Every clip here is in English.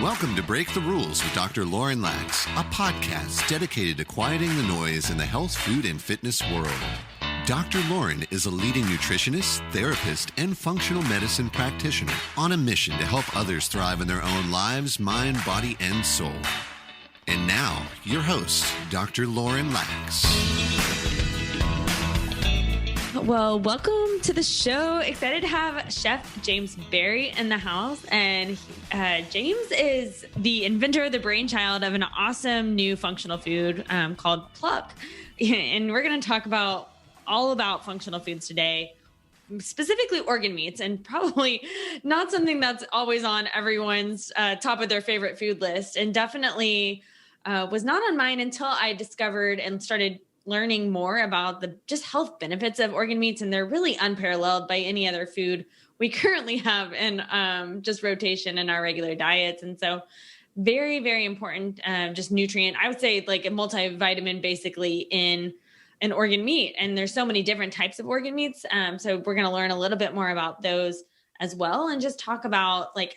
Welcome to Break the Rules with Dr. Lauren Lax, a podcast dedicated to quieting the noise in the health, food, and fitness world. Dr. Lauren is a leading nutritionist, therapist, and functional medicine practitioner on a mission to help others thrive in their own lives, mind, body, and soul. And now, your host, Dr. Lauren Lax. Well, welcome to the show. Excited to have Chef James Berry in the house. And James is the inventor, the brainchild of an awesome new functional food called Pluck. And we're going to talk all about functional foods today, specifically organ meats, and probably not something that's always on everyone's top of their favorite food list. And definitely was not on mine until I discovered and started learning more about the just health benefits of organ meats. And they're really unparalleled by any other food we currently have in just rotation in our regular diets. And so very, very important, just nutrient. I would say like a multivitamin basically in an organ meat. And there's so many different types of organ meats. So we're going to learn a little bit more about those as well, and just talk about like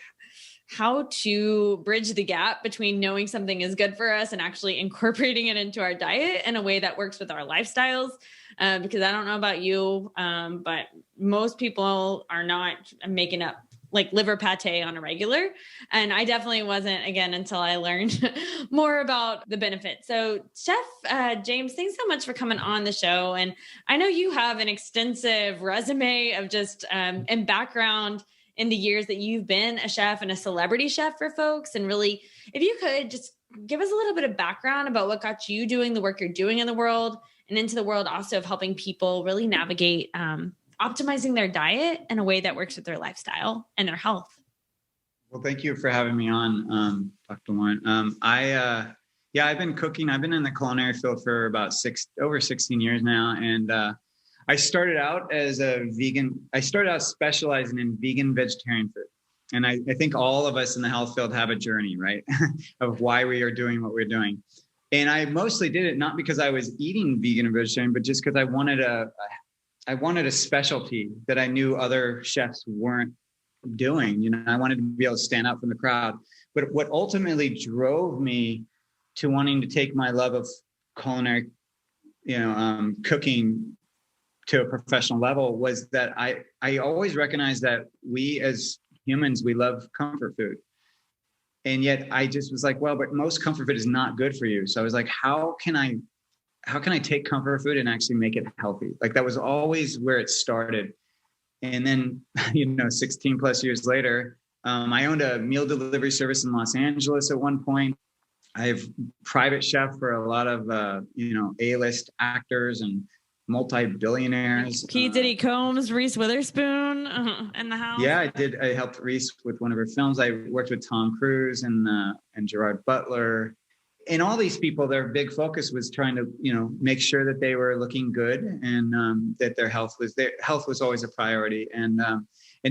how to bridge the gap between knowing something is good for us and actually incorporating it into our diet in a way that works with our lifestyles. Because I don't know about you, but most people are not making up like liver pate on a regular. And I definitely wasn't, again, until I learned more about the benefits. So Chef James, thanks so much for coming on the show. And I know you have an extensive resume of just and background in the years that you've been a chef and a celebrity chef for folks. And really, if you could just give us a little bit of background about what got you doing the work you're doing in the world and into the world also of helping people really navigate optimizing their diet in a way that works with their lifestyle and their health. Well, thank you for having me on, Dr. Lauren. I've been cooking. I've been in the culinary field for about over 16 years now. And I started out as a vegan. I started out specializing in vegan vegetarian food. And I think all of us in the health field have a journey, right? of why we are doing what we're doing. And I mostly did it not because I was eating vegan and vegetarian, but just because I wanted a specialty that I knew other chefs weren't doing. You know, I wanted to be able to stand out from the crowd. But what ultimately drove me to wanting to take my love of culinary, cooking to a professional level was that I always recognized that we as humans, we love comfort food. And yet I just was like, well, but most comfort food is not good for you. So I was like, how can I take comfort food and actually make it healthy? Like that was always where it started. And then, 16 plus years later, I owned a meal delivery service in Los Angeles at one point. I've private chef for a lot of, A-list actors and multi-billionaires. P. Diddy Combs, Reese Witherspoon in the house. Yeah, I did. I helped Reese with one of her films. I worked with Tom Cruise and Gerard Butler. And all these people, their big focus was trying to, make sure that they were looking good and that their health was always a priority. And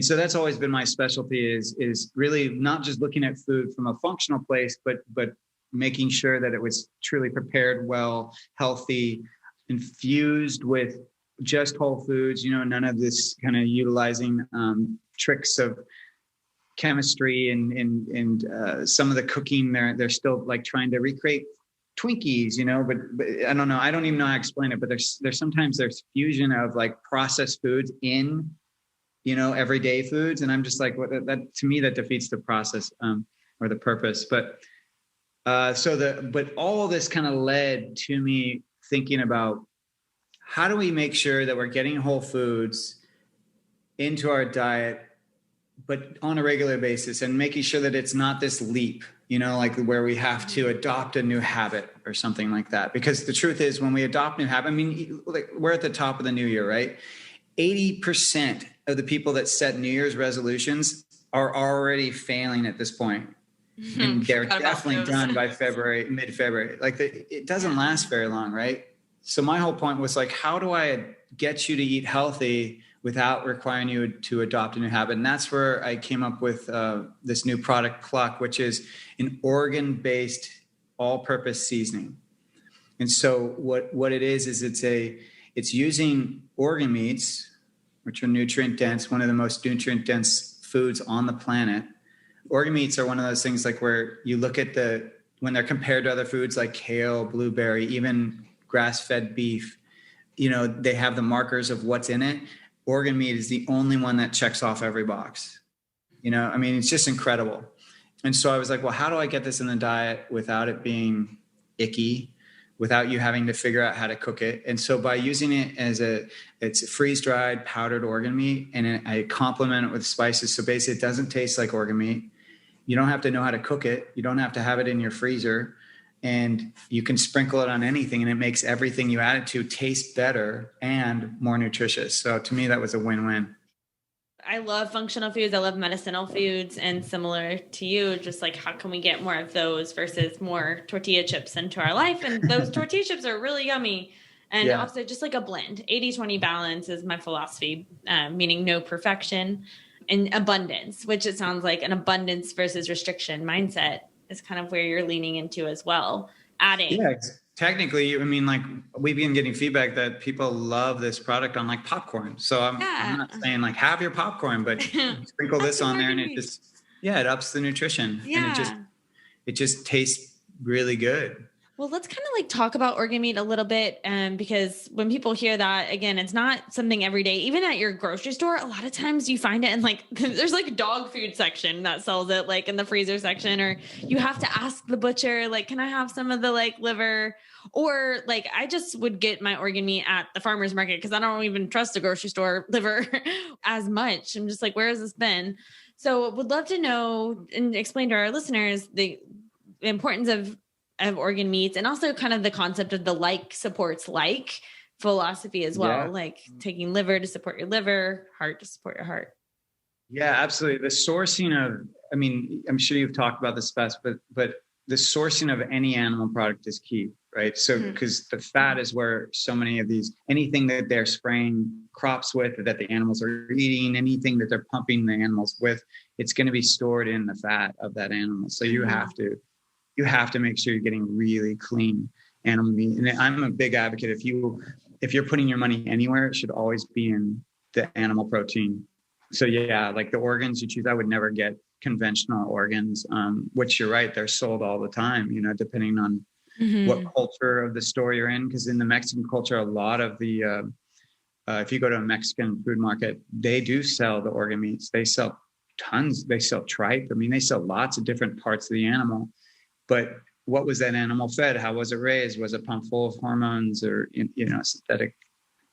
so that's always been my specialty is really not just looking at food from a functional place, but making sure that it was truly prepared well, healthy, infused with just whole foods, none of this kind of utilizing tricks of chemistry and some of the cooking they're still like trying to recreate Twinkies, but I don't know. I don't even know how to explain it, but there's sometimes fusion of like processed foods in, everyday foods. And I'm just like, that to me, that defeats the process or the purpose. But all of this kind of led to me thinking about how do we make sure that we're getting whole foods into our diet, but on a regular basis, and making sure that it's not this leap, like where we have to adopt a new habit or something like that. Because the truth is when we adopt new habit, we're at the top of the new year, right? 80% of the people that set New Year's resolutions are already failing at this point. And they're definitely done by mid-February. It doesn't last very long, right? So my whole point was like, how do I get you to eat healthy without requiring you to adopt a new habit? And that's where I came up with this new product, Pluck, which is an organ-based all-purpose seasoning. And so what it is it's using organ meats, which are nutrient dense, one of the most nutrient dense foods on the planet, organ meats are one of those things like where you look at when they're compared to other foods like kale, blueberry, even grass-fed beef, they have the markers of what's in it. Organ meat is the only one that checks off every box. It's just incredible. And so I was like, well, how do I get this in the diet without it being icky, without you having to figure out how to cook it? And so by using it it's freeze-dried powdered organ meat, and I complement it with spices. So basically it doesn't taste like organ meat. You don't have to know how to cook it. You don't have to have it in your freezer, and you can sprinkle it on anything, and it makes everything you add it to taste better and more nutritious. So to me, that was a win-win. I love functional foods. I love medicinal foods, and similar to you, just like how can we get more of those versus more tortilla chips into our life? And those tortilla chips are really yummy. And also just like a blend, 80-20 balance is my philosophy, meaning no perfection and abundance, which it sounds like an abundance versus restriction mindset is kind of where you're leaning into as well. Adding. Yeah, technically, like we've been getting feedback that people love this product on like popcorn. So I'm not saying like have your popcorn, but sprinkle this on there and it just, it ups the nutrition and it just tastes really good. Well, let's kind of like talk about organ meat a little bit, because when people hear that, again, it's not something every day, even at your grocery store. A lot of times you find it in like, there's like a dog food section that sells it like in the freezer section, or you have to ask the butcher, like, can I have some of the like liver? Or like, I just would get my organ meat at the farmer's market because I don't even trust the grocery store liver as much. I'm just like, where has this been? So would love to know and explain to our listeners the importance of organ meats, and also kind of the concept of the like supports like philosophy as well, like taking liver to support your liver, heart to support your heart. Yeah, absolutely. The sourcing of, I'm sure you've talked about this best, but the sourcing of any animal product is key, right? So, because the fat is where so many of these, anything that they're spraying crops with, that the animals are eating, anything that they're pumping the animals with, it's going to be stored in the fat of that animal. So you have to make sure you're getting really clean animal meat. And I'm a big advocate. If you're putting your money anywhere, it should always be in the animal protein. So like the organs you choose, I would never get conventional organs, which you're right, they're sold all the time, depending on what culture of the store you're in. Because in the Mexican culture, a lot of the, if you go to a Mexican food market, they do sell the organ meats. They sell tons. They sell tripe. They sell lots of different parts of the animal. But what was that animal fed? How was it raised? Was it pumped full of hormones or, synthetic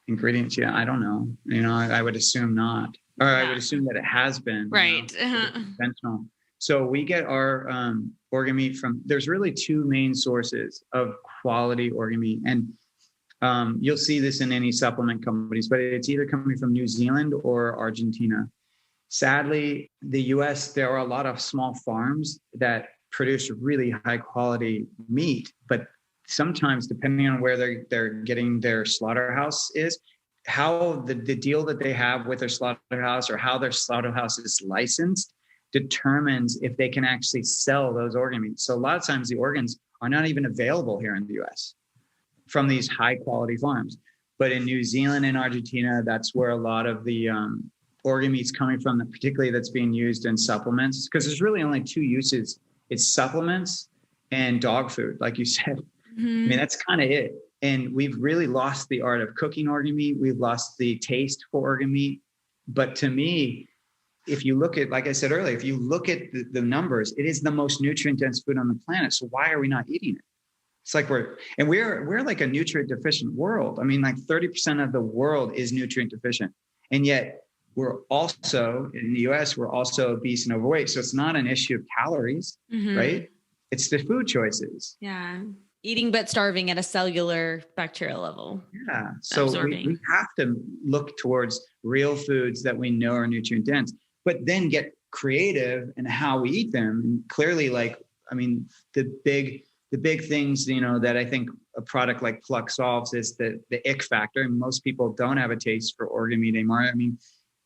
ingredients? I don't know. I would assume not. Or I would assume that it has been. Right. Conventional. So we get our organ meat from, there's really two main sources of quality organ meat. And you'll see this in any supplement companies, but it's either coming from New Zealand or Argentina. Sadly, the US, there are a lot of small farms that produce really high quality meat, but sometimes depending on where they're getting their slaughterhouse is, how the deal that they have with their slaughterhouse or how their slaughterhouse is licensed determines if they can actually sell those organ meats. So a lot of times the organs are not even available here in the US from these high quality farms. But in New Zealand and Argentina, that's where a lot of the organ meat's coming from, particularly that's being used in supplements, because there's really only two uses. It's supplements and dog food, like you said. That's kind of it. And we've really lost the art of cooking organ meat. We've lost the taste for organ meat. But to me, if you look at, like I said earlier, if you look at the numbers, it is the most nutrient dense food on the planet. So why are we not eating it? It's like we're like a nutrient deficient world. Like 30% of the world is nutrient deficient. And yet we're also, in the US, we're also obese and overweight. So it's not an issue of calories, right? It's the food choices. Yeah. Eating but starving at a cellular bacterial level. Yeah. So we have to look towards real foods that we know are nutrient dense, but then get creative in how we eat them. And clearly, the big things, that I think a product like Pluck solves is the ick factor. And most people don't have a taste for organ meat anymore.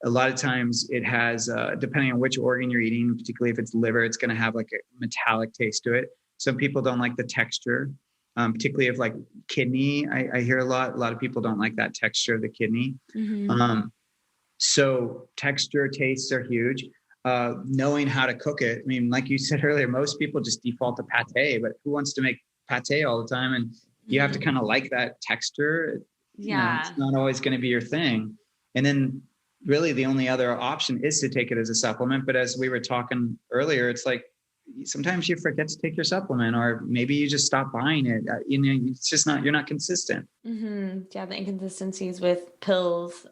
A lot of times it has, depending on which organ you're eating, particularly if it's liver, it's going to have like a metallic taste to it. Some people don't like the texture, particularly of like kidney. I hear a lot of people don't like that texture of the kidney. So texture, tastes are huge. knowing how to cook it. I mean, like you said earlier, most people just default to pate, but who wants to make pate all the time? And you have to kind of like that texture. Yeah. It's not always going to be your thing. And then really the only other option is to take it as a supplement. But as we were talking earlier, it's like, sometimes you forget to take your supplement, or maybe you just stop buying it. It's just you're not consistent. Mm-hmm. Yeah. The inconsistencies with pills.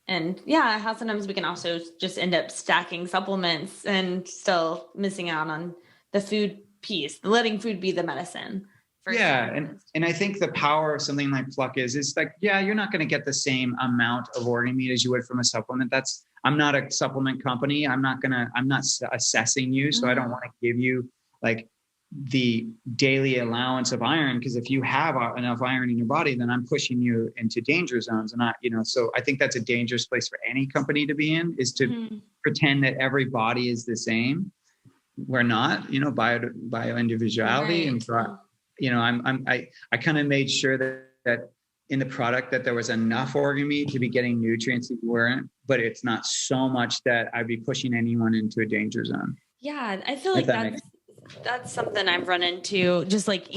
And yeah, how sometimes we can also just end up stacking supplements and still missing out on the food piece, letting food be the medicine. Yeah. And I think the power of something like Pluck is like, yeah, you're not going to get the same amount of organ meat as you would from a supplement. I'm not a supplement company. I'm not assessing you. So I don't want to give you like the daily allowance of iron, because if you have enough iron in your body, then I'm pushing you into danger zones. And so I think that's a dangerous place for any company to be in, is to pretend that every body is the same. We're not, bio individuality. Right. And I kind of made sure that in the product that there was enough organ meat to be getting nutrients that you weren't, but it's not so much that I'd be pushing anyone into a danger zone. Yeah. I feel like that's something I've run into, just like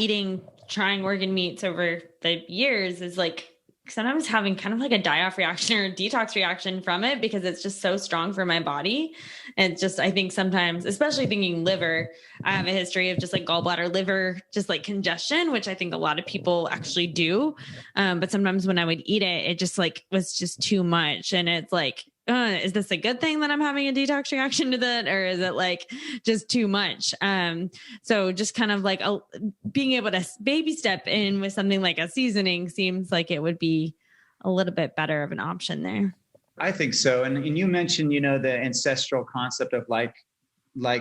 trying organ meats over the years, is like sometimes having kind of like a die-off reaction or a detox reaction from it, because it's just so strong for my body. And just, I think sometimes, especially thinking liver, I have a history of just like gallbladder, liver, just like congestion, which I think a lot of people actually do. But sometimes when I would eat it, it just like was just too much. And it's like, is this a good thing that I'm having a detox reaction to that? Or is it like just too much? So just kind of like being able to baby step in with something like a seasoning seems like it would be a little bit better of an option there. I think so. And you mentioned, the ancestral concept of like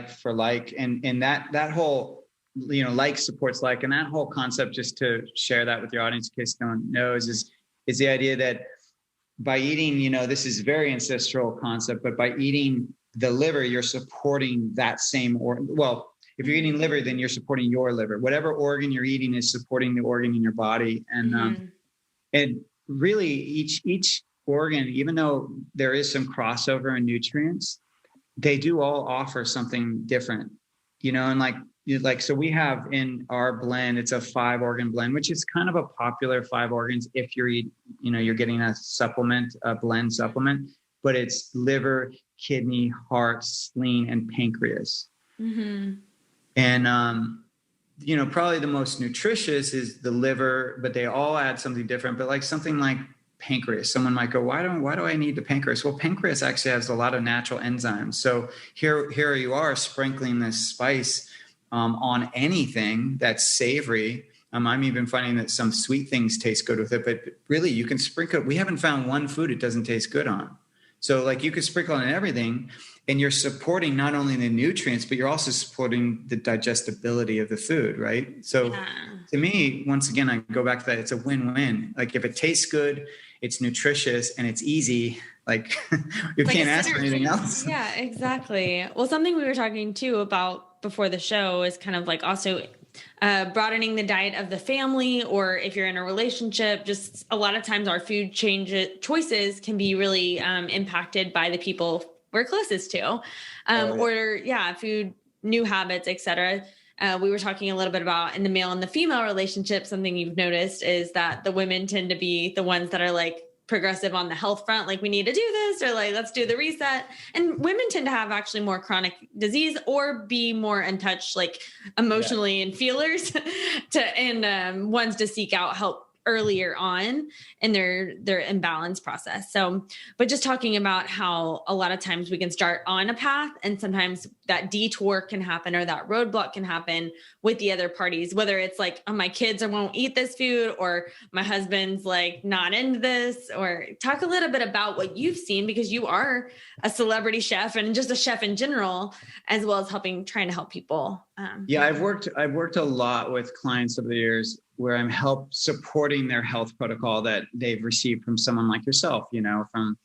for like, and that whole, like supports like, and that whole concept, just to share that with your audience in case no one knows, is the idea that by eating, this is very ancestral concept, but by eating the liver, you're supporting that same organ. Well, if you're eating liver, then you're supporting your liver. Whatever organ you're eating is supporting the organ in your body. And and really each organ, even though there is some crossover in nutrients, they do all offer something different, and like, so we have in our blend, it's a 5-organ blend, which is kind of a popular 5 organs if you're you're getting a blend supplement, but it's liver, kidney, heart, spleen, and pancreas. Mm-hmm. And, probably the most nutritious is the liver, but they all add something different. But like something like pancreas, someone might go, why do I need the pancreas? Well, pancreas actually has a lot of natural enzymes. So here you are sprinkling this spice on anything that's savory. I'm even finding that some sweet things taste good with it, but really you can sprinkle. We haven't found one food it doesn't taste good on. So like you could sprinkle on everything, and you're supporting not only the nutrients, but you're also supporting the digestibility of the food, right? So to me, once again, I go back to that. It's a win-win. Like if it tastes good, it's nutritious, and it's easy, like you can't ask for anything else. Yeah, exactly. Well, something we were talking too about before the show is kind of like also broadening the diet of the family, or if you're in a relationship, just a lot of times our food choices can be really impacted by the people we're closest to, food, new habits, etc. We were talking a little bit about in the male and the female relationship, something you've noticed is that the women tend to be the ones that are like progressive on the health front, like we need to do this, or like let's do the reset. And women tend to have actually more chronic disease or be more in touch, like emotionally, and feelers and ones to seek out help earlier on in their imbalance process. So, but just talking about how a lot of times we can start on a path, and sometimes that detour can happen, or that roadblock can happen with the other parties, whether it's like, oh, my kids won't eat this food, or my husband's like not into this. Or talk a little bit about what you've seen, because you are a celebrity chef and just a chef in general, as well as trying to help people. I've worked a lot with clients over the years where I'm supporting their health protocol that they've received from someone like yourself, from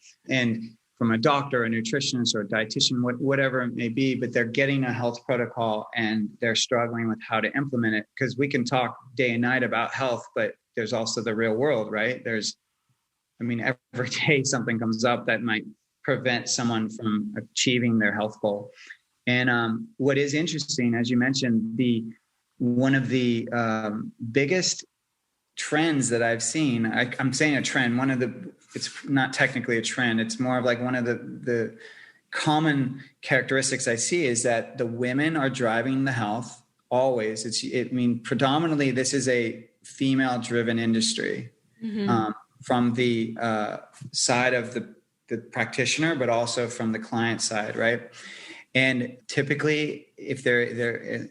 a doctor, a nutritionist, or a dietitian, whatever it may be, but they're getting a health protocol and they're struggling with how to implement it. Because we can talk day and night about health, but there's also the real world, right? Every day something comes up that might prevent someone from achieving their health goal. And what is interesting, as you mentioned, one of the biggest trends that I've seen, I'm saying a trend, it's not technically a trend. It's more of like one of the common characteristics I see is that the women are driving the health always. Predominantly this is a female driven industry, from the side of the practitioner, but also from the client side. Right. And typically if they're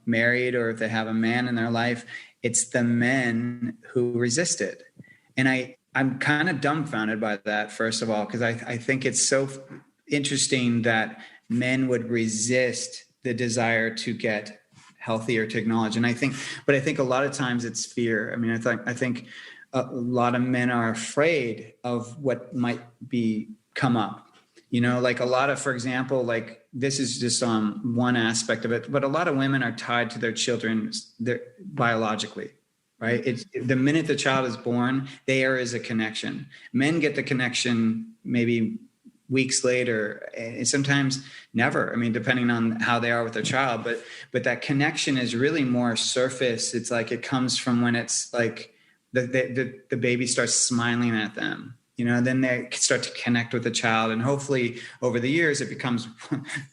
married, or if they have a man in their life, it's the men who resist it. And I'm kind of dumbfounded by that, first of all, because I think it's so interesting that men would resist the desire to get healthier, to acknowledge. And I think a lot of times it's fear. I mean, I think a lot of men are afraid of what might come up. Like a lot of, for example, like this is just one aspect of it, but a lot of women are tied to their children biologically, right? It's the minute the child is born, there is a connection. Men get the connection maybe weeks later, and sometimes never. I mean, depending on how they are with their child, but that connection is really more surface. It's like it comes from when it's like the baby starts smiling at them. Then they start to connect with the child, and hopefully over the years it becomes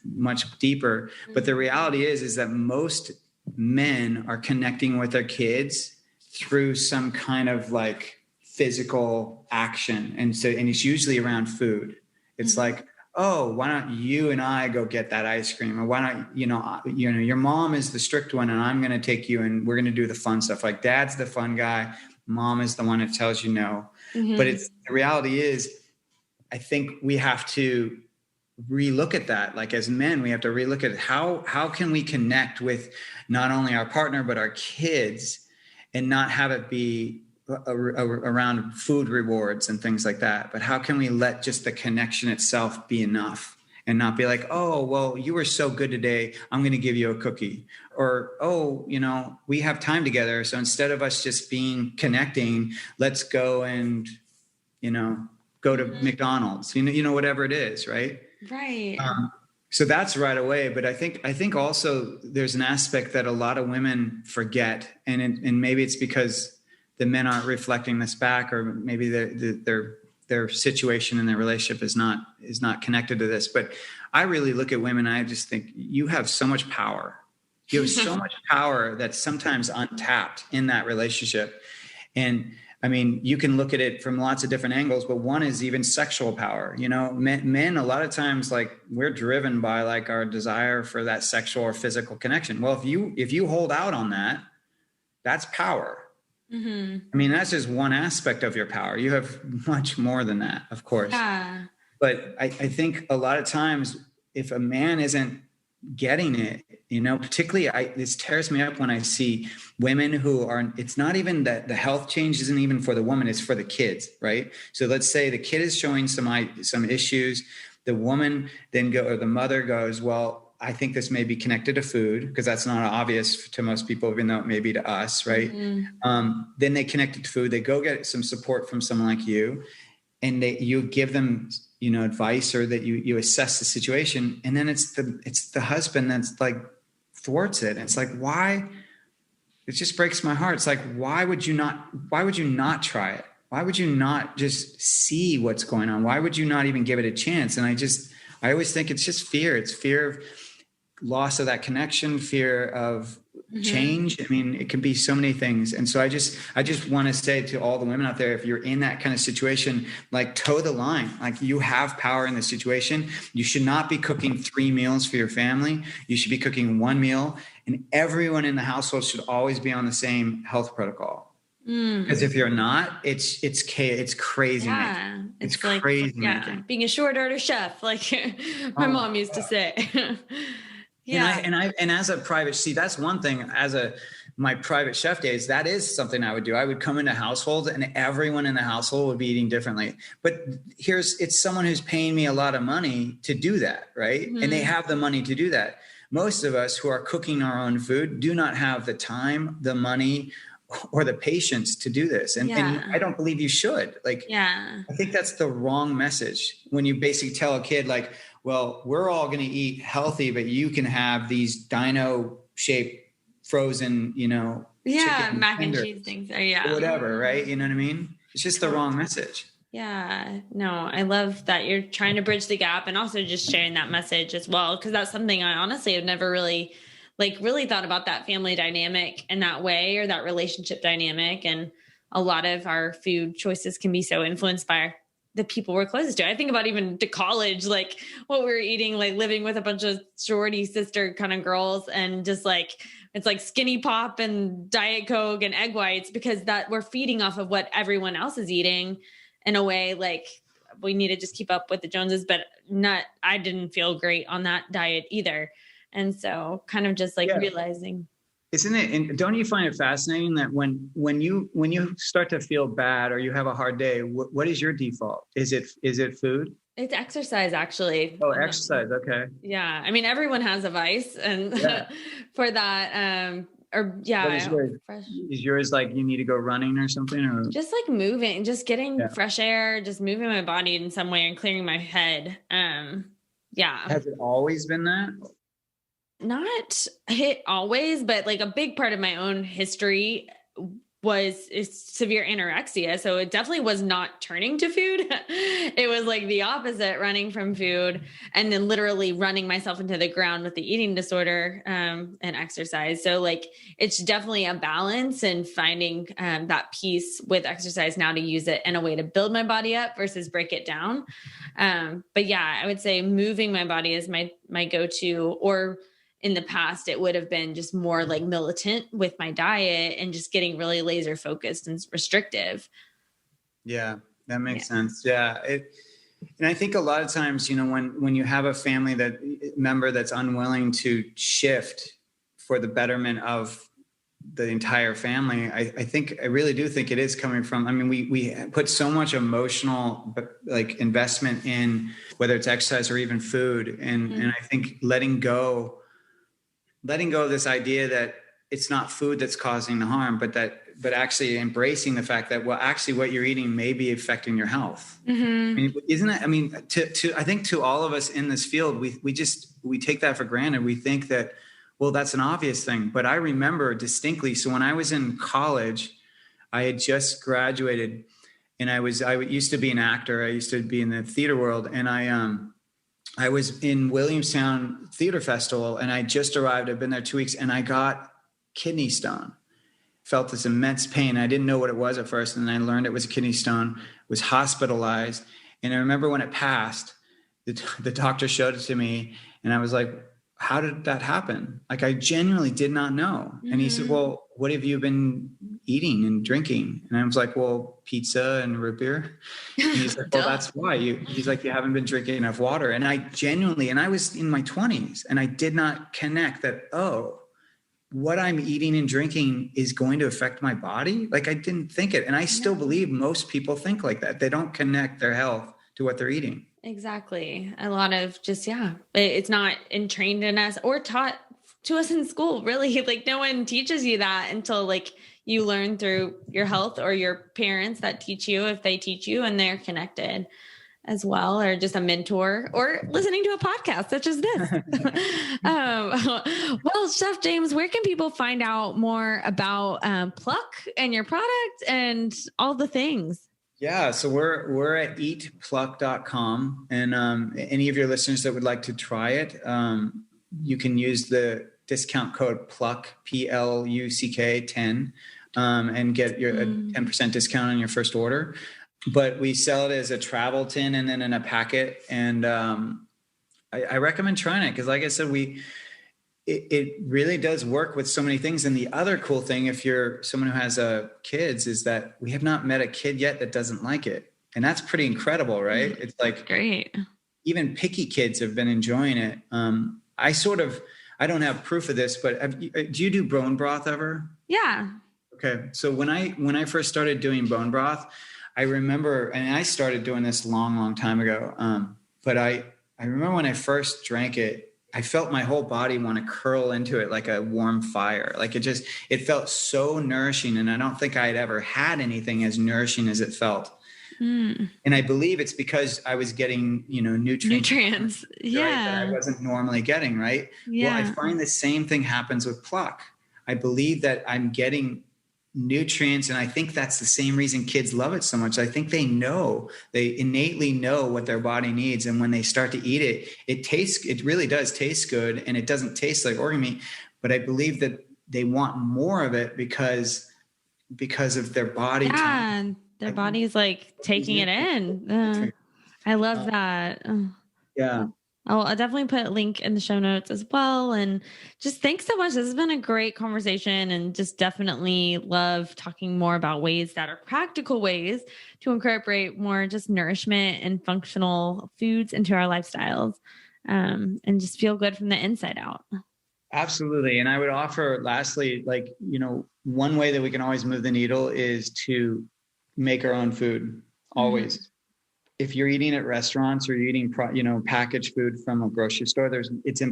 much deeper. But the reality is that most men are connecting with their kids through some kind of like physical action. And it's usually around food. It's like, oh, why don't you and I go get that ice cream? Or why don't, your mom is the strict one and I'm going to take you and we're going to do the fun stuff. Like dad's the fun guy. Mom is the one that tells you no. But the reality is, I think we have to relook at that. Like as men, we have to relook at how can we connect with not only our partner, but our kids, and not have it be around food rewards and things like that. But how can we let just the connection itself be enough? And not be like, oh, well, you were so good today, I'm going to give you a cookie. Or, oh, we have time together. So instead of us just connecting, let's go and, go to McDonald's, whatever it is. Right. Right. So that's right away. But I think also there's an aspect that a lot of women forget. And maybe it's because the men aren't reflecting this back, or maybe their situation in their relationship is not connected to this. But I really look at women, I just think you have so much power. You have so much power that's sometimes untapped in that relationship. And I mean, you can look at it from lots of different angles, but one is even sexual power. Men a lot of times, like we're driven by like our desire for that sexual or physical connection. Well, if you hold out on that, that's power. I mean, that's just one aspect of your power. You have much more than that, of course. Yeah. But I think a lot of times if a man isn't getting it, particularly this tears me up when I see women who it's not even that the health change isn't even for the woman, it's for the kids, right? So let's say the kid is showing some issues. The woman or the mother goes, well, I think this may be connected to food, because that's not obvious to most people, even though it may be to us, right? Then they connect it to food. They go get some support from someone like you, and you give them, advice, or that you assess the situation. And then it's the husband that's like thwarts it. And it's like, why? It just breaks my heart. It's like, why would you not try it? Why would you not just see what's going on? Why would you not even give it a chance? And I always think it's just fear. It's fear of loss of that connection, fear of change. I mean, it can be so many things. And so I just want to say to all the women out there, if you're in that kind of situation, like toe the line, like you have power in the situation. You should not be cooking 3 meals for your family. You should be cooking 1 meal, and everyone in the household should always be on the same health protocol. Because if you're not, it's crazy. Yeah, it's like, crazy. Yeah, being a short order chef, like my mom used to say. Yeah. And as a private, that's one thing. My private chef days, that is something I would do. I would come into households, and everyone in the household would be eating differently. But it's someone who's paying me a lot of money to do that, right? And they have the money to do that. Most of us who are cooking our own food do not have the time, the money, or the patience to do this. And I don't believe you should. Like, I think that's the wrong message when you basically tell a kid like, well, we're all going to eat healthy, but you can have these dino shaped frozen, chicken mac and tenders, cheese things, or whatever, right? You know what I mean? It's just the wrong message. Yeah, no, I love that you're trying to bridge the gap and also just sharing that message as well, because that's something I honestly have never really thought about, that family dynamic in that way, or that relationship dynamic. And a lot of our food choices can be so influenced by the people we're closest to. I think about even to college, like what we were eating, like living with a bunch of sorority sister kind of girls, and just like, it's like skinny pop and Diet Coke and egg whites, because that we're feeding off of what everyone else is eating in a way. Like we need to just keep up with the Joneses, but I didn't feel great on that diet either. And so kind of just like realizing. Isn't it? And don't you find it fascinating that when you start to feel bad or you have a hard day, what is your default? Is it food? It's exercise, actually. Oh, exercise. Okay. Yeah. I mean, everyone has a vice, and for that, is yours like you need to go running or something, or just like moving, just getting fresh air, just moving my body in some way and clearing my head. Has it always been that? Not hit always, but like a big part of my own history is severe anorexia. So it definitely was not turning to food. It was like the opposite, running from food, and then literally running myself into the ground with the eating disorder, and exercise. So like, it's definitely a balance, and finding that piece with exercise now to use it in a way to build my body up versus break it down. But yeah, I would say moving my body is my go-to, or in the past, it would have been just more like militant with my diet and just getting really laser focused and restrictive. Yeah, that makes sense. Yeah. And I think a lot of times, when you have a family member that's unwilling to shift for the betterment of the entire family, I really do think it is coming from, I mean, we put so much emotional like investment in whether it's exercise or even food. And I think letting go of this idea that it's not food that's causing the harm, but actually embracing the fact that, well, actually what you're eating may be affecting your health. Mm-hmm. I mean, isn't it? I mean, I think to all of us in this field, we take that for granted. We think that, well, that's an obvious thing, but I remember distinctly. So when I was in college, I had just graduated, and I used to be an actor. I used to be in the theater world, and I was in Williamstown Theater Festival, and I just arrived. I've been there 2 weeks, and I got kidney stone. Felt this immense pain. I didn't know what it was at first, and then I learned it was a kidney stone. Was hospitalized, and I remember when it passed, the doctor showed it to me, and I was like, "How did that happen?" Like, I genuinely did not know. Mm-hmm. And he said, "Well, what have you been eating and drinking?" And I was like, "Well, pizza and root beer." And he's like, "Well, that's why." He's like, "You haven't been drinking enough water." And I was in my 20s, and I did not connect that, what I'm eating and drinking is going to affect my body. Like, I didn't think it. And I still believe most people think like that. They don't connect their health to what they're eating. Exactly. A lot of just, it's not entrained in us or taught to us in school, really. Like, no one teaches you that until like you learn through your health, or your parents that teach you, if they teach you and they're connected as well, or just a mentor, or listening to a podcast such as this. Well, Chef James, where can people find out more about Pluck and your product and all the things? Yeah, so we're at eatpluck.com, and any of your listeners that would like to try it, you can use the discount code Pluck, PLUCK 10, and get your a 10% discount on your first order. But we sell it as a travel tin and then in a packet, and I recommend trying it because, like I said, it really does work with so many things. And the other cool thing, if you're someone who has kids, is that we have not met a kid yet that doesn't like it. And that's pretty incredible, right? It's like, great. Even picky kids have been enjoying it. I don't have proof of this, but do you do bone broth ever? Yeah. Okay. So when I first started doing bone broth, I remember, and I started doing this long, long time ago. But I remember when I first drank it, I felt my whole body want to curl into it like a warm fire. Like it felt so nourishing. And I don't think I had ever had anything as nourishing as it felt. And I believe it's because I was getting, nutrients. Yeah. Right, that I wasn't normally getting. Right. Yeah. Well, I find the same thing happens with Pluck. I believe that I'm getting nutrients. And I think that's the same reason kids love it so much. I think they innately know what their body needs. And when they start to eat it, it really does taste good. And it doesn't taste like organ meat, but I believe that they want more of it because of their body. Yeah. Their body's like taking it in. I love that. Yeah. I'll definitely put a link in the show notes as well. And just thanks so much. This has been a great conversation, and just definitely love talking more about ways that are practical ways to incorporate more just nourishment and functional foods into our lifestyles, and just feel good from the inside out. Absolutely. And I would offer lastly, one way that we can always move the needle is to make our own food always. Mm-hmm. If you're eating at restaurants or you're eating, packaged food from a grocery store, it's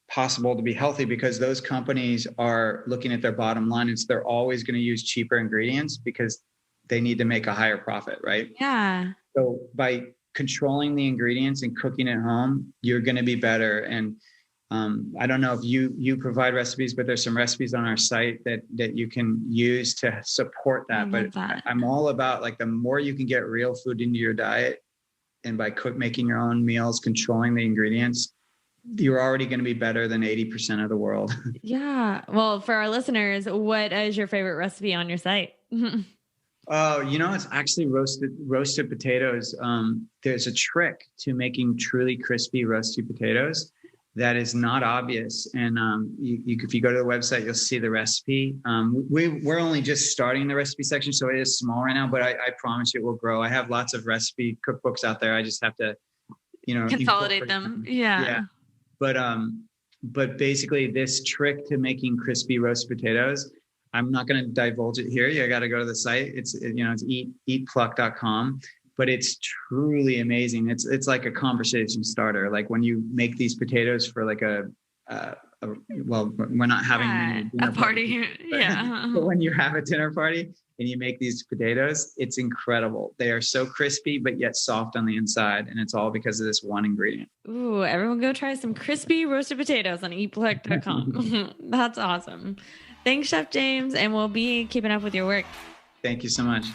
possible to be healthy because those companies are looking at their bottom line. They're always going to use cheaper ingredients because they need to make a higher profit, right? Yeah. So by controlling the ingredients and cooking at home, you're going to be better. And I don't know if you provide recipes, but there's some recipes on our site that you can use to support that. But I'm all about the more you can get real food into your diet, and by making your own meals, controlling the ingredients, you're already going to be better than 80% of the world. Yeah. Well, for our listeners, what is your favorite recipe on your site? Oh, it's actually roasted potatoes. There's a trick to making truly crispy roasted potatoes that is not obvious. And if you go to the website, you'll see the recipe. We're only just starting the recipe section, so it is small right now, but I promise you it will grow. I have lots of recipe cookbooks out there. I just have to, consolidate them. Yeah. But basically this trick to making crispy roasted potatoes, I'm not going to divulge it here. You got to go to the site. It's eatpluck.com. But it's truly amazing. It's like a conversation starter. Like when you make these potatoes for we're not having a party. But when you have a dinner party and you make these potatoes, it's incredible. They are so crispy, but yet soft on the inside. And it's all because of this one ingredient. Ooh, everyone go try some crispy roasted potatoes on eatpluck.com. That's awesome. Thanks, Chef James. And we'll be keeping up with your work. Thank you so much.